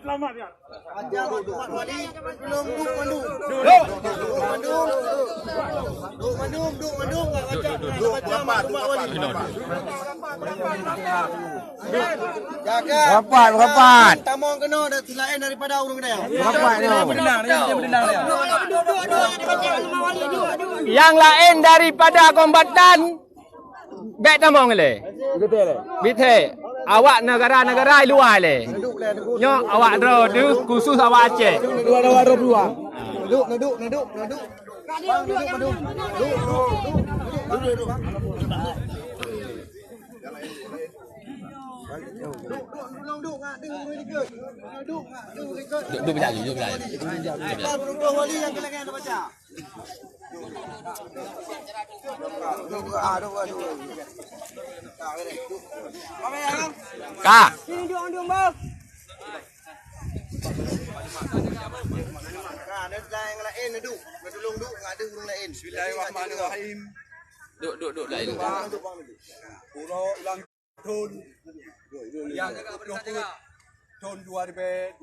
Selamat ya. Rapat. Tamong kena selain daripada urung dia. Rapat dia. Yang lain daripada kombatan bek tamong le. Betul. Awak negara-negara luar le. Yo awak tu khusus awak Aceh. Dua. Duduk. Duduk bila. Berubah wali yang kelenggan ada baca. Kak. Sini duduk bang. Ada yang lain duduk. Duduk ada urung lain. Bismillahirrahmanirrahim. Duduk lain. Puro ulang tahun yang ke-20 tahun 2022.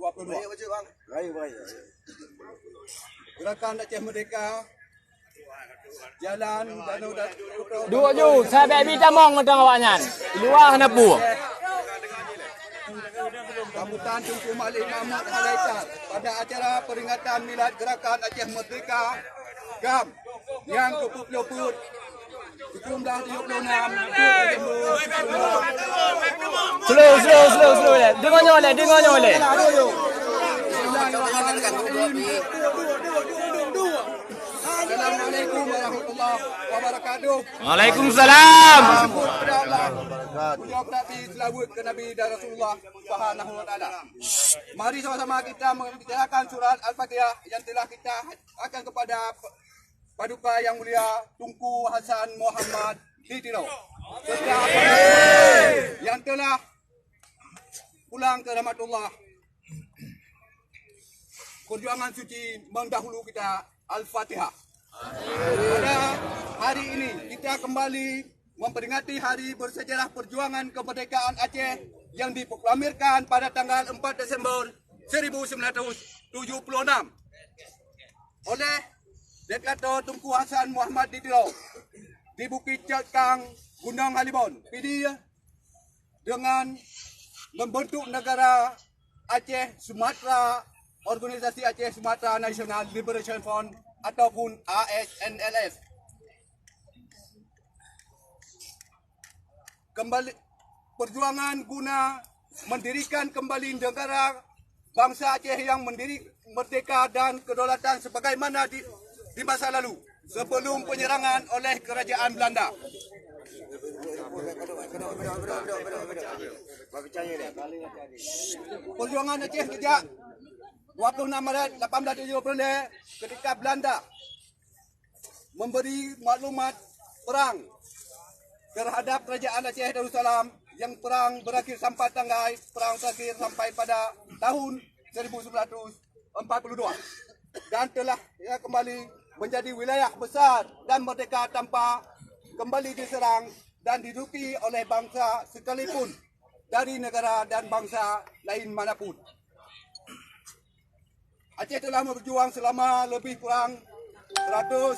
Gerakan Aceh Merdeka jalan Danau Duduk je. Saya baby tamong tentang awaknya. Luar kena pu. Sambutan Tunku Malik Mahmud Halaita pada acara peringatan Milad Gerakan Aceh Merdeka GAM yang ke-20 jumlah 36 Slow le. Dengar nyole. Assalamualaikum warahmatullahi wabarakatuh. Waalaikumsalam. Punya Nabi selawat ke Nabi dan Rasulullah Subhanahu wa taala. Mari sama-sama kita membicarakan surat Al-Fatihah yang telah kita akan kepada Paduka Yang Mulia Tunku Hasan Muhammad Ditiro. Yang telah pulang ke rahmatullah. Perjuangan suci mendahulu kita Al-Fatihah. Pada hari ini kita kembali memperingati hari bersejarah perjuangan kemerdekaan Aceh yang diproklamirkan pada tanggal 4 Desember 1976 oleh Diktator Tunku Hasan Muhammad Ditiro di Bukit Cekang, Gunung Halimun, PD dengan membentuk negara Aceh Sumatera, Organisasi Aceh Sumatera National Liberation Front ataupun ASNLF. Kembali perjuangan guna mendirikan kembali negara bangsa Aceh yang merdeka dan kedaulatan sebagaimana di masa lalu sebelum penyerangan oleh kerajaan Belanda. Perjuangan Aceh sejak 26 Maret 1870 ketika Belanda memberi maklumat perang terhadap kerajaan Aceh Darussalam yang perang berakhir sampai perang terakhir sampai pada tahun 1942 dan telah kembali menjadi wilayah besar dan merdeka tanpa kembali diserang dan diduduki oleh bangsa sekalipun dari negara dan bangsa lain manapun. Aceh telah berjuang selama lebih kurang 140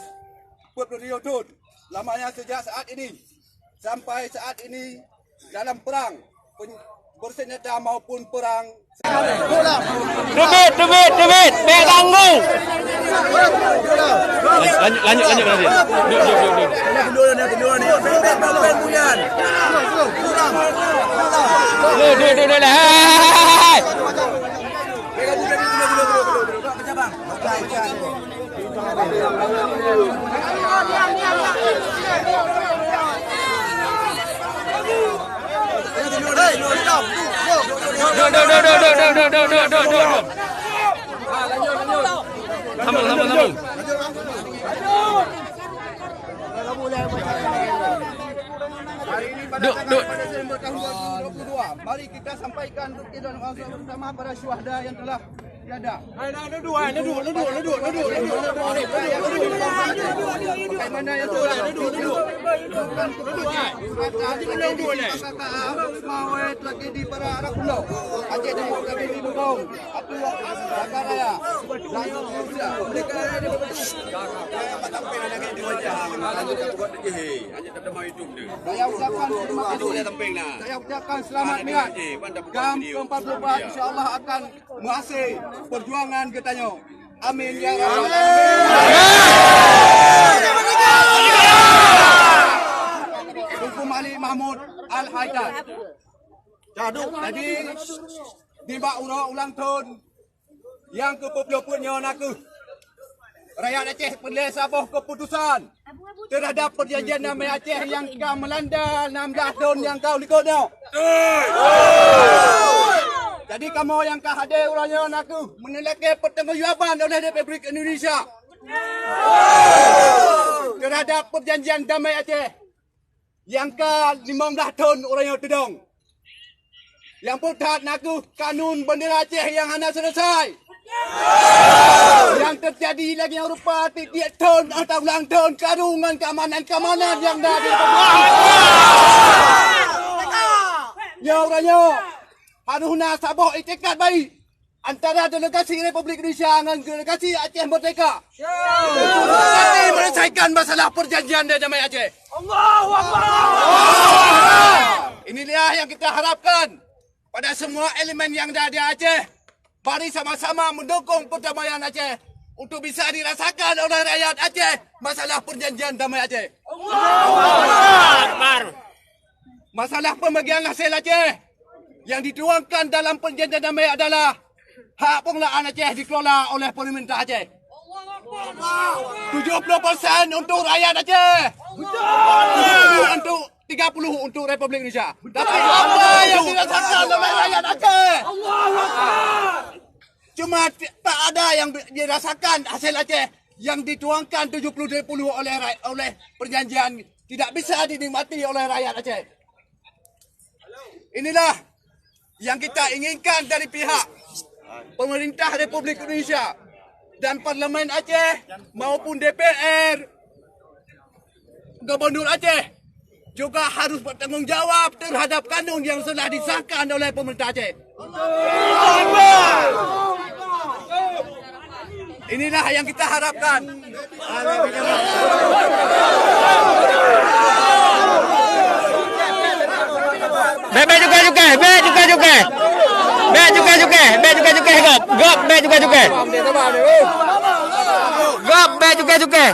tahun lamanya sejak saat ini sampai saat ini dalam perang bersenjata maupun perang. Debit, bek tanggung. Lanjut lagi. Duduk. Hai. Sambung. duk. pada Desember tahun 2022. Mari kita sampaikan bukti dan usaha bersama para syuhada yang telah tiada. Duduk. Bagaimana yang tu? Duduk. Mawet lagi di para anak pulau. Aceh Timur lagi di Bugong. Abdullah Zakaraya. Langsung Rusia. Mereka ada di Saya ucapkan terima kasih. Saya ucapkan selamat niat. Gam ke-44 insya-Allah akan menghasil perjuangan katanya. Amin ya rabbal alamin. Hukum Ali Mahmud Al-Haidar. Jadi tiba ulang tahun yang ke-20 naku. Rakyat Aceh perlu sabuh keputusan terhadap perjanjian damai Aceh yang kau melanda 16 tahun yang kau likutnya. Jadi kamu yang kau hadir orangnya aku menilai pertanggungjawaban oleh Republik Indonesia terhadap perjanjian damai Aceh yang ke 15 tahun orangnya tudung. Yang putat naku kanun bendera Aceh yang hanya selesai. Yang terjadi lagi yang rupa tiap tahun atau ulang tahun karungan keamanan yang dah dilakukan. Ya orangnya harusnya sabuh itikat baik antara delegasi Republik Indonesia dengan delegasi Aceh Merdeka. Untuk menyelesaikan masalah perjanjian damai Aceh. Allahu Akbar. Inilah yang kita harapkan pada semua elemen yang ada di Aceh. Mari sama-sama mendukung perdamaian Aceh untuk bisa dirasakan oleh rakyat Aceh masalah perjanjian damai Aceh. Masalah pembagian hasil Aceh yang dituangkan dalam perjanjian damai adalah hak pengelolaan Aceh dikelola oleh pemerintah Aceh. 70% untuk rakyat Aceh. 30 untuk Republik Indonesia. Tapi apa yang dirasakan oleh rakyat Aceh? Cuma tak ada yang dirasakan hasil Aceh yang dituangkan 70-30 oleh perjanjian tidak bisa dinikmati oleh rakyat Aceh. Inilah yang kita inginkan dari pihak pemerintah Republik Indonesia dan Parlimen Aceh maupun DPR Gubernur Aceh juga harus bertanggungjawab terhadap kanun yang telah disahkan oleh pemerintah Aceh. Inilah yang kita harapkan. Be juga.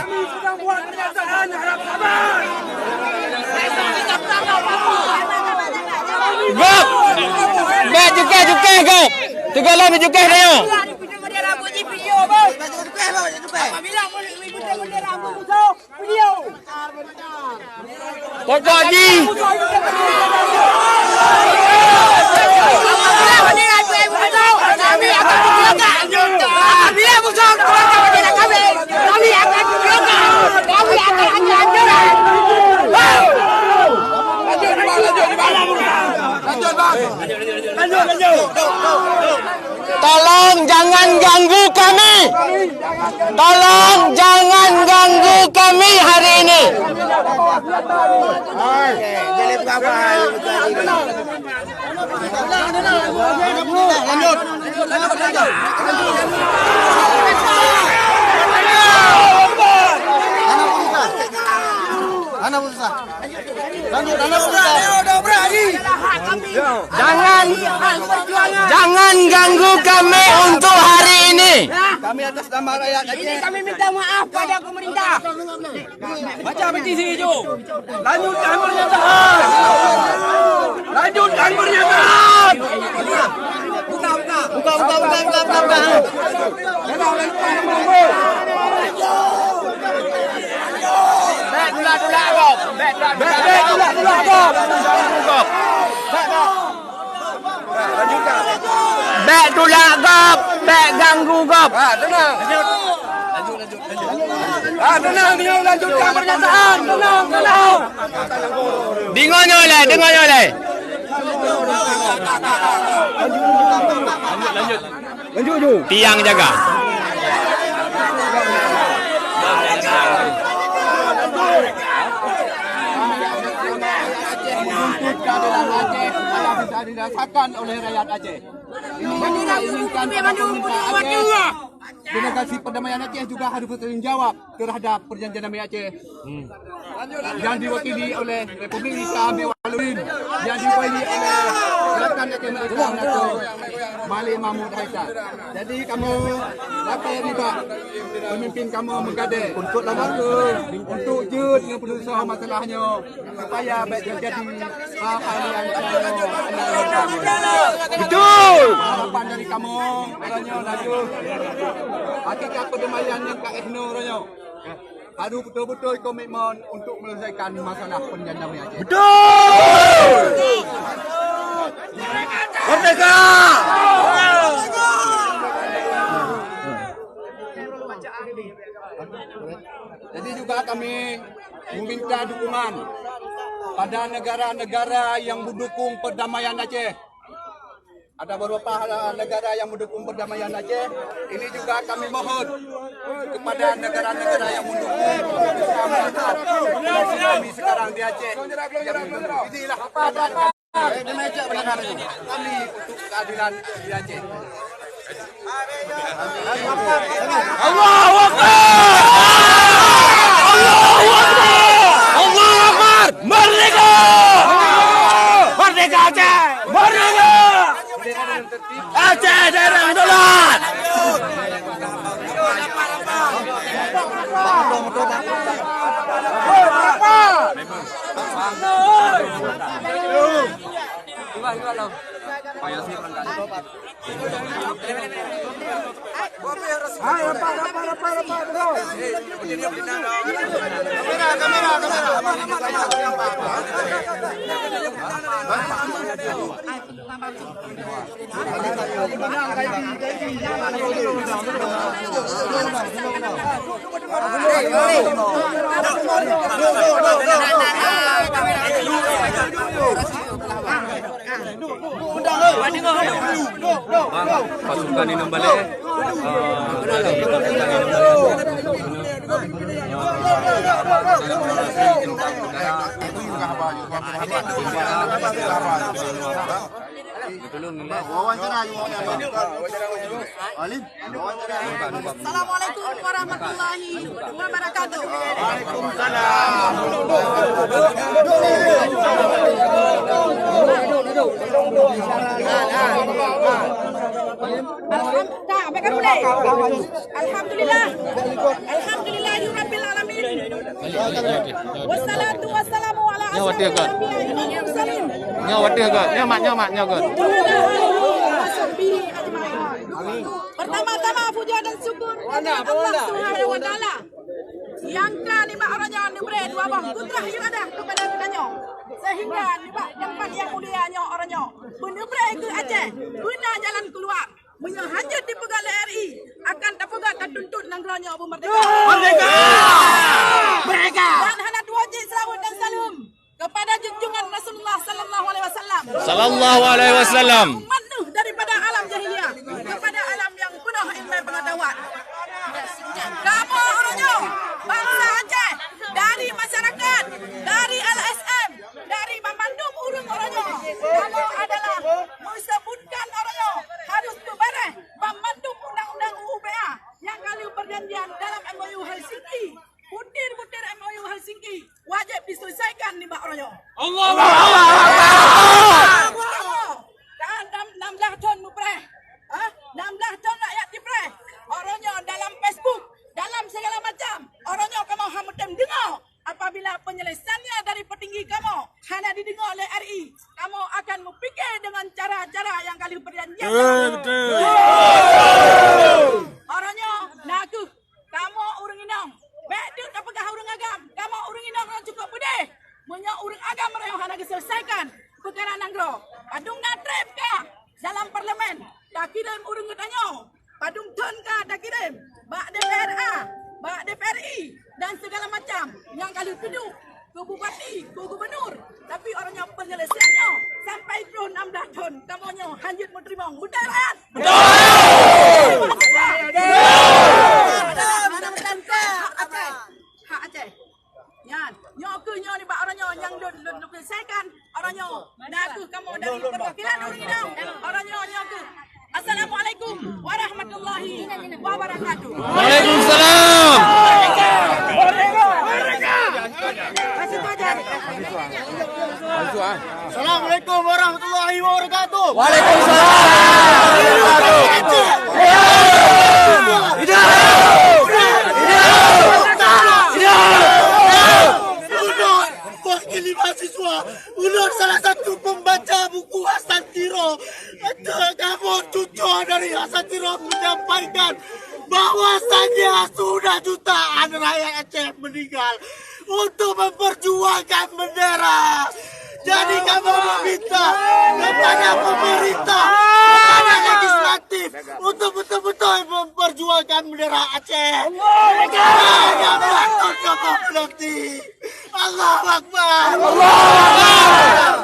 Gop. Be juga gop. Tiga lebih juga dia. Pokok Haji. Tolong jangan ganggu kami. Tolong jangan ganggu kami hari ini. Jangan ganggu kami untuk hari ini. Kami atas nama rakyat Aceh. Kami minta maaf pada pemerintah. Baca petisi itu. Lanjutkan pernyataan. Lanjutkan pernyataan. Buka. Bek tulak gop, bek ganggu gop. Tenang. Tenang, lanjutkan pernyataan. Tenang. Dingonyo lah dengar je le. Lanjut tu. Tiang jaga. Menuntut keadilan Aceh supaya bisa dirasakan oleh rakyat Aceh. Ini yang kita inginkan pada pemerintah Aceh. Delegasi perdamaian Aceh juga harus bertanggung jawab terhadap perjanjian damai Aceh yang diwakili oleh Republik Islam Walurin, yang diwakili oleh Gerakan Aceh Merdeka Datuk Malik Mahmud Haidar. Jadi kamu lapor juga pemimpin kamu menggadai untuk untuk jut dengan penulisan masalahnya supaya baik terjadi hal-hal yang Betul. harapan dari kamu orangnya laju hakikat perdamaian yang Kak Ehno orangnya harus betul-betul komitmen untuk menyelesaikan masalah perjanjian damai Aceh. Betul. Merdeka. Jadi juga kami meminta dukungan pada negara-negara yang mendukung perdamaian Aceh. Ada beberapa negara yang mendukung perdamaian Aceh. Ini juga kami mohon kepada negara-negara yang mendukung kami sekarang di Aceh. Inilah keadaan kami untuk keadilan di Aceh. Allahu Akbar. Allahu Akbar. Allahu Akbar. Merdeka. Merdeka Aceh. Merdeka. Aceh daerah daulat. Pasukan ini balik. Assalamualaikum warahmatullahi wabarakatuh. Alhamdulillah. Alhamdulillahirabbil alamin. Wassalatu wassalamu ala asyrofil anbiya'i wal mursalin. Nyamat. Pertama-tama puja dan syukur kepada Allah Subhanahu wa taala. Yang kan lima orangnya diberi dua bang kudrah iradah kepada kitanya. Sehingga lima tempat yang mulianya orangnya menebrai ke Aceh guna jalan keluar. Menyanjut di Pegala RI akan terpegat tertuntut negara merdeka. Merdeka. Merdeka. Dan hanat wajib salawat dan salam kepada junjungan Rasulullah sallallahu alaihi wasallam. Sallallahu alaihi wasallam. Menuh daripada alam jahiliyah kepada alam yang penuh ilmu pengetahuan. Kamu orangnya bangsa Aceh, dari masyarakat, dari LSM, dari memandum urung orangnya. Kamu adalah disebutkan orangnya harus berbareh memandum undang-undang UUPA yang kali perjanjian dalam MOU Helsinki. Butir-butir MOU Helsinki wajib diselesaikan nih Mbak Orangnya. Allah Akbar. Dan 16 ton mupreh. 16 ton rakyat dipreh. Orangnya dalam Facebook, dalam segala macam. Orangnya kamu hamutem dengar. Apabila penyelesaiannya dari petinggi kamu hanya didengar oleh RI, kamu akan berfikir dengan cara-cara yang kali perjanjian. Orangnya naku, kamu urang inang. Baik dia tak pegah urang agam. Kamu urang inang cukup pedih. Punya urang agam mereka hanya diselesaikan perkara nanggro. Padung natrep kah dalam parlimen? Tak kirim urang tanya. Padung ton kah tak kirim? Bak DPRA, bak DPRI dan segala macam yang kali tuduh ke bupati, ke gubernur. Tapi orangnya penyelesaiannya sampai tahun 16 tahun. Kamunya hanyut menerima. Betul rakyat? Betul! Hak Aceh. Yan, nyoke nyo ni bak orangnya yang selesaikan orangnya. Nak kamu dari perwakilan orang ini. Orangnya nyoke. Assalamualaikum warahmatullahi wabarakatuh. Waalaikumsalam. Assalamualaikum warahmatullahi wabarakatuh. Wakili mahasiswa, Unur salah satu pembaca buku Hasan Tiro. Kamu cucu dari Hasan Tiro menyampaikan bahwasannya sudah jutaan rakyat Aceh meninggal untuk memperjuangkan bendera. Jadi kamu meminta kepada pemerintah, kepada legislatif untuk betul-betul memperjuangkan bendera Aceh. Jangan takut kamu berhenti. Allahu Akbar.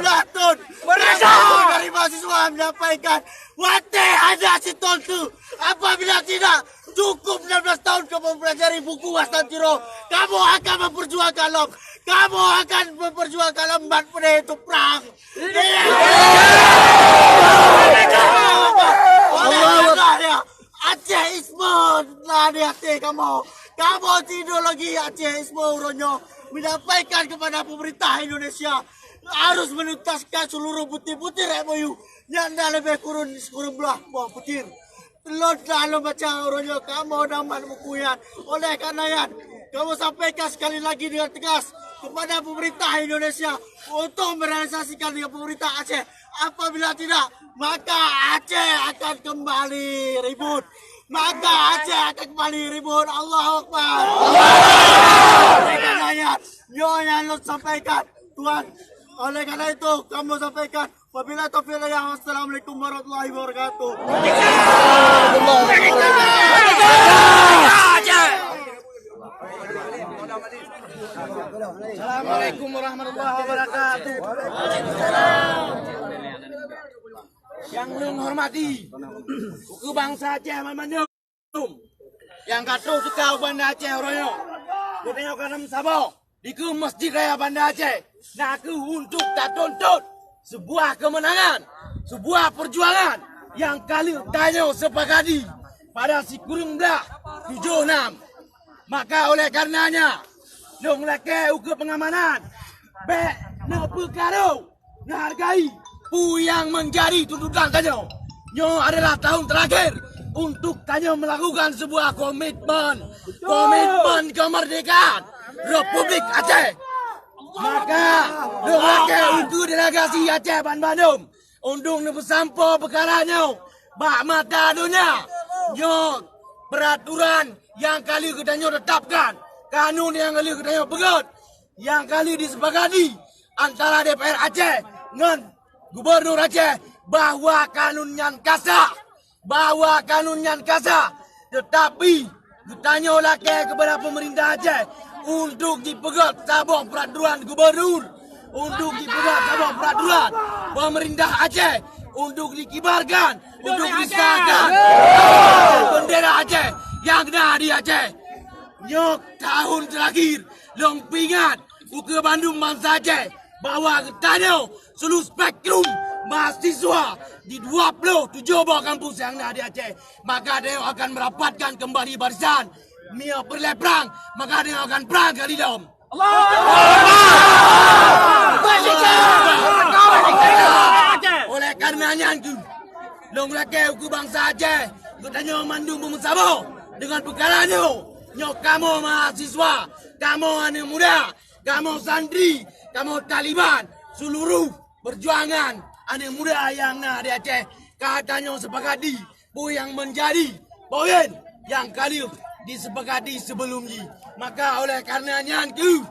Belatun. Mereka dari mahasiswa menyampaikan wate ada si tontu. Apabila tidak cukup 16 tahun kamu mempelajari buku Hasan Tiro, kamu akan memperjuangkan lom. Kamu akan memperjuangkan lembat pada itu perang. Oleh Acehisme lah di hati kamu. Kamu tidur lagi Acehisme uronyo menyampaikan kepada pemerintah Indonesia harus menuntaskan seluruh butir-butir MOU yang dah lebih kurun belah buah butir. Telur dalam baca uronyo kamu dapat bukuyan. Oleh karena yang kamu sampaikan sekali lagi dengan tegas kepada pemerintah Indonesia untuk merealisasikan dengan pemerintah Aceh. Apabila tidak, maka Aceh akan kembali ribut. Maka Aceh akan kembali ribut. Allahu Akbar. Oleh karena yang lo sampaikan, Tuhan. Oleh karena itu, kamu sampaikan. Wabillahi taufiq wal hidayah. Wassalamualaikum warahmatullahi wabarakatuh. Assalamualaikum warahmatullahi wabarakatuh. Yang belum hormati suku bangsa Aceh Mandum, yang kata suka Banda Aceh Royo, katanya kanam Sabah di ke Masjid Raya Banda Aceh, nak untuk tak tuntut sebuah kemenangan, sebuah perjuangan yang kali tanya sepakati pada si kurung belah 76. Maka oleh karenanya dong laki uke pengamanan be ne perkara menghargai pu yang menjadi tuntutan tanya nyo adalah tahun terakhir untuk tanya melakukan sebuah komitmen kemerdekaan Republik Aceh. Maka dong laki uke delegasi Aceh Bandung undung ne bersampo perkaranya bak mata dunia nyo peraturan yang kali kita nyo tetapkan, kanun yang kali kita nyo pegat, yang kali disepakati antara DPR Aceh dengan Gubernur Aceh bahwa kanun yang kasar, tetapi kita nyo laki kepada pemerintah Aceh untuk dipegat sabuk peraturan Gubernur, untuk dipegat sabuk peraturan pemerintah Aceh, untuk dikibarkan, untuk disahkan bendera Aceh yang ada di Aceh. Nyok tahun terakhir long pingat uke Bandung bangsa Aceh bahwa ketanya seluruh spektrum mahasiswa di 27 buah kampus yang ada di Aceh, maka dia akan merapatkan kembali barisan. Mia perang, maka dia akan perang kali dom. Oleh karenanya itu, long laki uku bangsa Aceh, katanya mandung bersama dengan perkaranya. Nyok kamu mahasiswa, kamu anak muda, kamu santri, kamu Taliban, seluruh perjuangan anak muda yang ada di Aceh, katanya sepakati, bu yang menjadi poin yang kali disepakati sebelumnya. Maka oleh karenanya itu,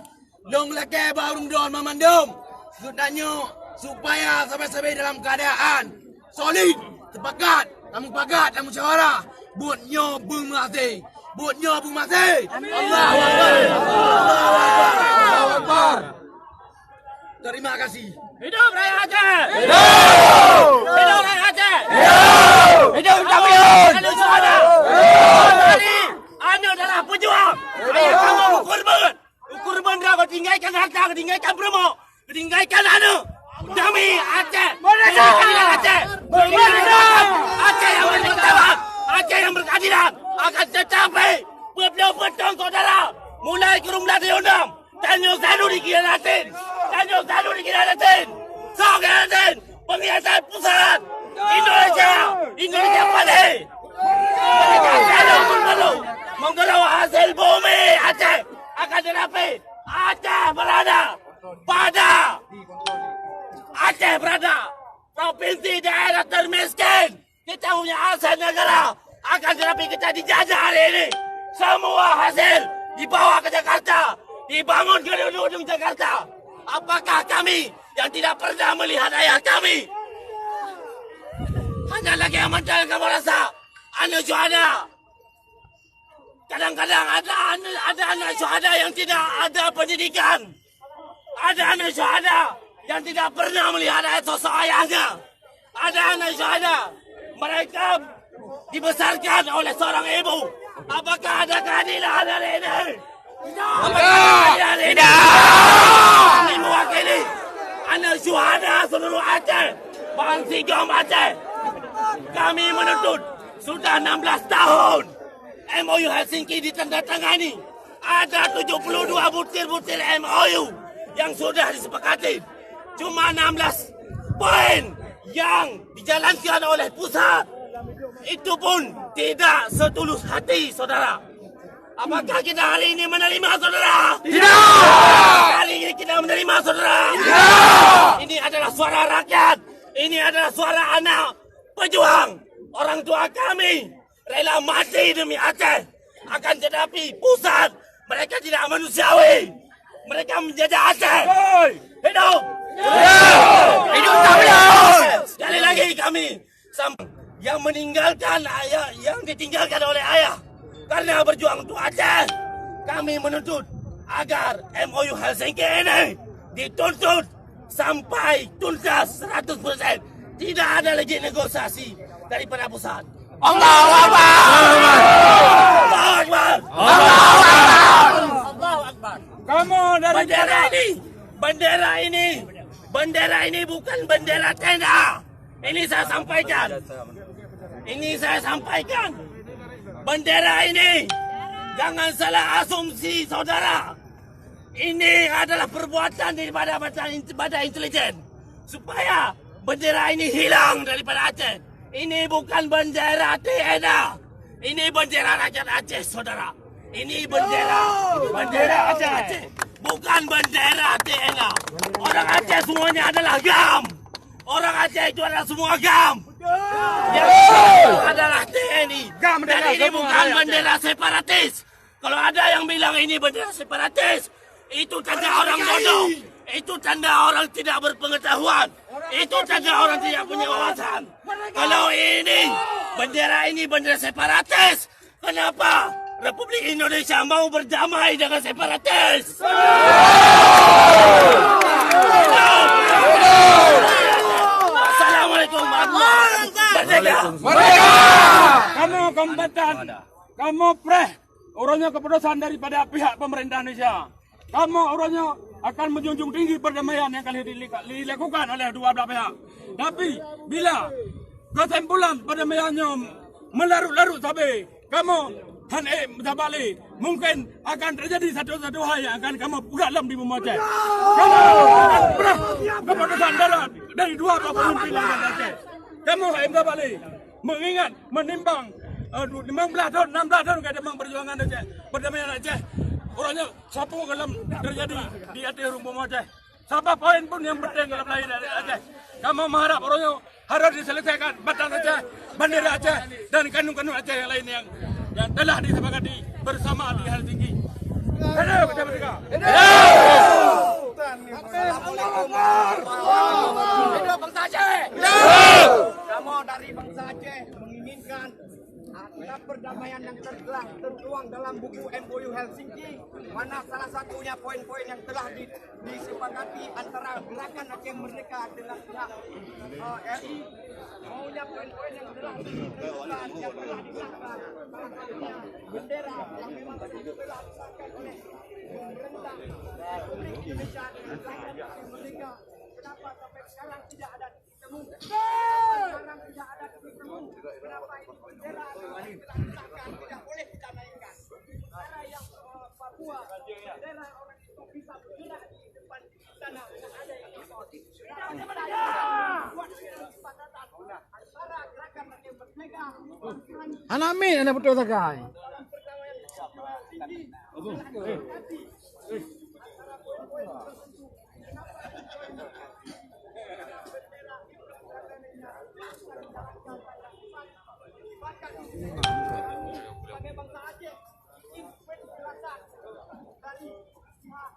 long laki baru don memandang, katanya supaya sampai-sampai dalam keadaan solid, sepakat, kamu pakat, kamu musyawarah, buatnya bermati, buatnya bermati. Allahu Akbar. Terima kasih. Hidup Rakyat Aceh! Hidup! Hidup Rakyat Aceh! Hidup! Hidup Tabiun! Anu suara! Tadi, anu adalah pejuang! Ayah kamu berkorban! Berkorban dah kau tinggalkan harta, kau tinggalkan promo, kau tinggalkan anu! Demi Aceh! Merdeka! Aceh! Merdeka! Aceh yang bermartabat! Aceh yang berkeadilan! Akan tercapai! Betul-betul saudara! Mulai kerumlah diundang! Tanjung Sadu dikhianatin! Tanjung Sadu dikhianatin! Sok-khianatin! Pengkhianatan pusat! Indonesia pandai! Mereka selalu menggelau hasil bumi Aceh! Akan tetapi Aceh berada provinsi daerah termiskin. Kita punya aset negara. Akan tetapi kita dijajah hari ini. Semua hasil dibawa ke Jakarta. Dibangun gedung-gedung Jakarta. Apakah kami yang tidak pernah melihat ayah kami? Hanya lagi yang mental kamu rasa. Anak syuhada. Kadang-kadang ada anak syuhada yang tidak ada pendidikan. Ada anak syuhada yang tidak pernah melihat sosok ayahnya. Ada anak syuhada. Mereka dibesarkan oleh seorang ibu. Apakah ada keadilan hari ini? Tidak. Kami mewakili anak syuhada seluruh Aceh. Bangsi Gom Aceh. Kami menuntut sudah 16 tahun. MOU Helsinki ditandatangani. Ada 72 butir-butir MOU yang sudah disepakati. Cuma 16 poin yang dijalankan oleh pusat. Itu pun tidak setulus hati, saudara. Apakah kita hari ini menerima, saudara? Tidak! Hari ini kita menerima, saudara? Tidak! Ini adalah suara rakyat. Ini adalah suara anak pejuang. Orang tua kami rela mati demi Aceh. Akan tetapi pusat, mereka tidak manusiawi. Mereka menjajah Aceh. Hidup! Hidup Tabiun! Sekali lagi kami yang meninggalkan ayah, yang ditinggalkan oleh ayah karena berjuang untuk Aceh. Kami menuntut agar MOU Helsinki ini dituntut sampai tuntas 100%. Tidak ada lagi negosiasi daripada pusat. Allahu Akbar! Allahu Akbar! Allahu Akbar! Kamu dari bendera ini bukan bendera tenda. Ini saya sampaikan. Bendera ini jangan salah asumsi, saudara. Ini adalah perbuatan daripada badan intelijen supaya bendera ini hilang daripada Aceh. Ini bukan bendera TNA. Ini bendera rakyat Aceh, saudara. Ini bendera Aceh. Bukan bendera TNA. Orang Aceh semuanya adalah GAM. Orang Aceh itu adalah semua GAM. Yang adalah TNI. Dan ini bukan bendera separatis. Kalau ada yang bilang ini bendera separatis, itu tanda orang bodoh. Itu tanda orang tidak berpengetahuan. Itu tanda orang tidak punya wawasan. Kalau bendera ini bendera separatis, kenapa Republik Indonesia mau berdamai dengan separatis? Assalamualaikum warahmatullahi wabarakatuh. Merdeka! Kamu kombatan, kamu orangnya keputusan daripada pihak pemerintah Indonesia. Kamu orangnya akan menjunjung tinggi perdamaian yang akan dilakukan oleh dua belah pihak. Tapi bila kesimpulan perdamaiannya melarut-larut sampai kamu Zabali, mungkin akan terjadi satu hal yang akan kamu dalam di Bumi Aceh. Kamu akan pernah keputusan dari dua pemimpin yang Aceh. Kamu Zabali mengingat menimbang 16 tahun kita memperjuangkan Aceh, perdamaian Aceh. Orangnya siapa dalam terjadi di Aceh Bumi Aceh. Siapa poin pun yang penting dalam lahir dari Aceh. Kamu mengharap orangnya harus diselesaikan batas Aceh, bendera Aceh dan kanun-kanun Aceh yang lain yang telah disepakati bersama di Helsinki. Hidup Aceh Merdeka! Hidup bangsa Aceh! Hidup! Kamu dari bangsa Aceh menginginkan ada perdamaian yang tertuang dalam buku MOU Helsinki, mana salah satunya poin-poin yang telah disepakati disepakati antara Gerakan Aceh Merdeka dengan pihak RI maunya poin-poin yang telah ditentukan yang telah disahkan, salah satunya bendera yang memang telah disahkan oleh pemerintah Republik Indonesia dengan Gerakan Aceh Merdeka. Kenapa sampai sekarang tidak ada titik temu? Sekarang tidak ada titik temu. Kenapa ini bendera yang telah disahkan tidak boleh kita naikkan? Bendera yang Papua, bendera orang itu bisa bergerak di depan sana dengan ada yang impor. Antara Gerakan Aceh Merdeka, Anamin, anak betul sakai. sebagai bangsa Aceh, ini penjelasan dari pihak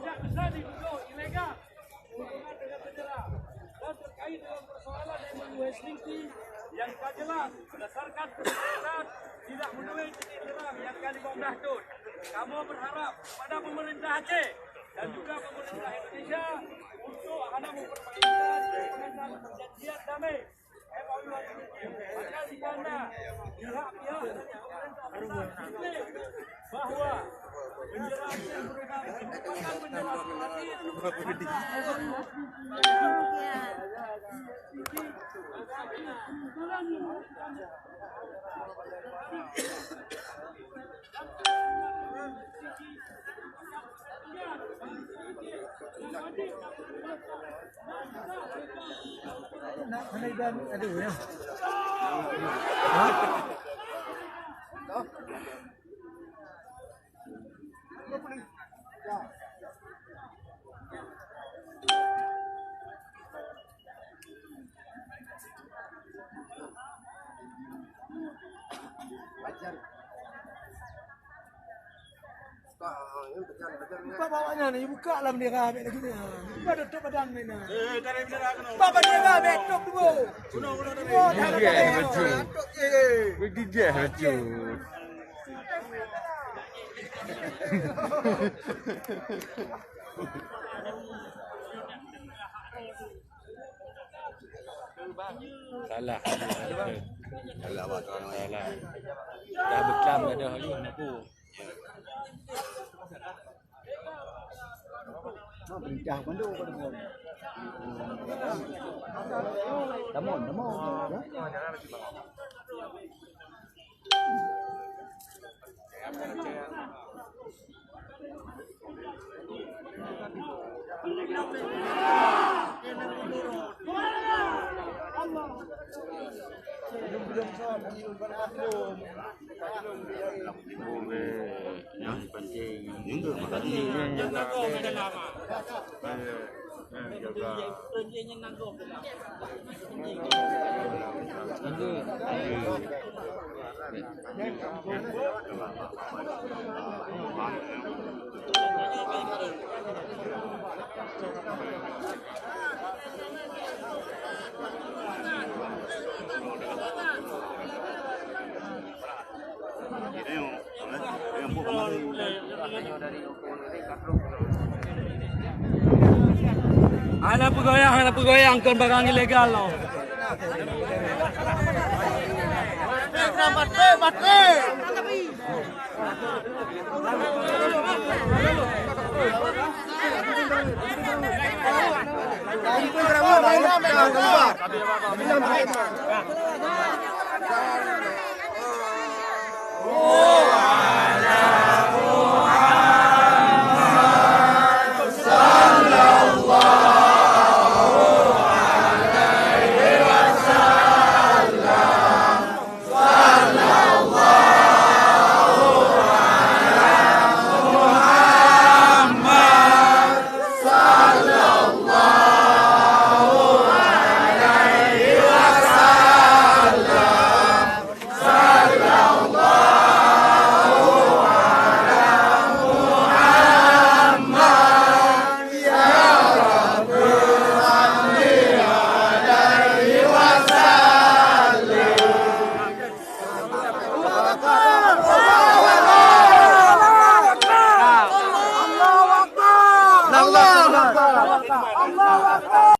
tidak bisa dituduh ilegal hubungan dengan bendera dan terkait dengan persoalan MOU yang tak jelas berdasarkan kesepakatan tidak memenuhi titik terang yang kami Dahdun. Kamu berharap kepada pemerintah Aceh dan juga pemerintah Indonesia untuk akan memperbaikkan perjanjian damai MOU maka di sana pihak-pihak dari pemerintah mengklaim bahwa bendera Aceh merupakan bendera Buka bawahnya nih, buka lah bendera ambil lagi ni. Buka tutup badan ni nah. Buka bendera ambil tutup dulu. Oh, tak ada betul. Begitu betul. Salah. Salah apa tuan? Salah. Dah bekam dah hari aku. Berita pandu pada pun. Damon. Yang penting juga makanya Anak pegoyang kan barang ilegal loh. Oh, Makar!